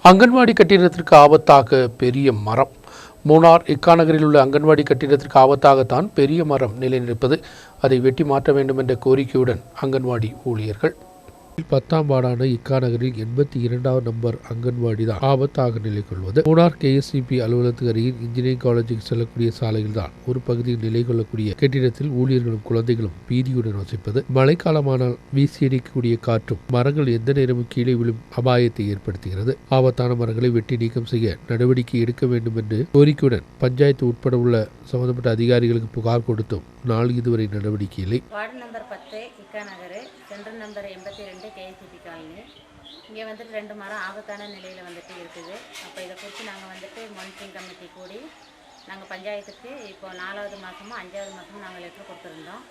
அங்கன்வாடி கட்டிடத்திற்கு ஆபத்தாக பெரிய மரம். மூணார் இக்கா நகரில் உள்ள அங்கன்வாடி கட்டிடத்திற்கு ஆபத்தாகத்தான் பெரிய மரம் நிலைநிற்பது. அதை வெட்டி மாற்ற வேண்டும் என்ற கோரிக்கையுடன் அங்கன்வாடி ஊழியர்கள் 10ஆம் வார்டான இக்கா நகரில் 82வது நம்பர் அங்கன்வாடி தான் ஆபத்தாக நிலை கொள்வது. மூணார் KSCP அலுவலகத்துக்கு அருகில் இன்ஜினியரிங் காலேஜுக்கு செல்லக்கூடிய சாலையில் தான் ஒரு பகுதியில் நிலை கொள்ளக்கூடிய கட்டிடத்தில் ஊழியர்களும் குழந்தைகளும் பீதியுடன் வசிப்பது. மழைக்காலமானால் வீசியடிக்கக்கூடிய காற்றும் மரங்கள் எந்த நேரமும் கீழே விழும் அபாயத்தை ஏற்படுத்துகிறது. ஆபத்தான மரங்களை வெட்டி நீக்கம் செய்ய நடவடிக்கை எடுக்க வேண்டும் என்று கோரிக்கையுடன் பஞ்சாயத்து உட்பட உள்ள சம்பந்தப்பட்ட அதிகாரிகளுக்கு புகார் கொடுத்தும் நாள் இதுவரை நடவடிக்கை இல்லை. வார்டு நம்பர் 10 இக்கா நகர், சென்ட்ரல் நம்பர் 82 KSCP காலனி. இங்கே வந்துட்டு 2 மரம் ஆபத்தான நிலையில் வந்துட்டு இருக்குது. அப்போ இதை குறித்து நாங்கள் வந்துட்டு மானிட்டரிங் கமிட்டி கூடி நாங்கள் பஞ்சாயத்துக்கு இப்போ 4வது மாதமும் 5வது மாதமும் நாங்கள் லெட்டர் கொடுத்துருந்தோம்.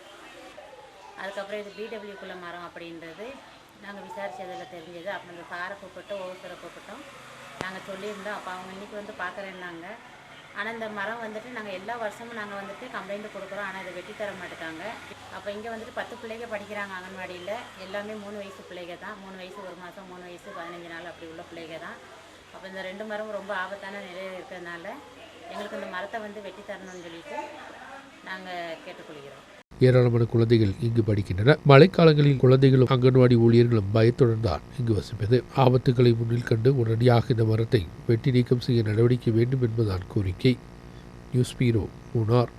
அதுக்கப்புறம் இது BWக்குள்ள மரம் அப்படின்றது நாங்கள் விசாரித்ததில் தெரிஞ்சது. அப்புறம் இந்த சாரை கூப்பிட்டோம், ஒவ்வொருத்தரை கூப்பிட்டோம், நாங்கள் சொல்லியிருந்தோம். அப்போ அவங்க இன்றைக்கி வந்து பார்க்குறேன்னாங்க. ஆனால் இந்த மரம் வந்துட்டு நாங்கள் எல்லா வருஷமும் நாங்கள் வந்துட்டு கம்ப்ளைண்ட் கொடுக்குறோம், ஆனால் இதை வெட்டி தர மாட்டேங்காங்க. அப்போ இங்கே வந்துட்டு 10 பிள்ளைங்க படிக்கிறாங்க அங்கன்வாடியில். எல்லாமே 3 வயசு பிள்ளைங்க தான். 3 வயசு 1 மாதம், 3 வயசு 15 நாள் அப்படி உள்ள பிள்ளைங்க தான். அப்போ இந்த 2 மரம் ரொம்ப ஆபத்தான நிலையில் இருக்கிறதுனால எங்களுக்கு இந்த மரத்தை வந்து வெட்டி தரணும்னு சொல்லிட்டு நாங்கள் கேட்டுக்கொள்கிறோம். ஏராளமான குழந்தைகள் இங்கு படிக்கின்றனர். மழைக்காலங்களில் குழந்தைகளும் அங்கன்வாடி ஊழியர்களும் பயத்துடன் தான் இங்கு வசிப்பது. ஆபத்துக்களை முன்னில் கண்டு உடனடியாக இந்த மரத்தை வெட்டி நீக்கம் செய்ய நடவடிக்கை வேண்டும் என்பதுதான் கோரிக்கை. நியூஸ் பீரோ, மூணார்.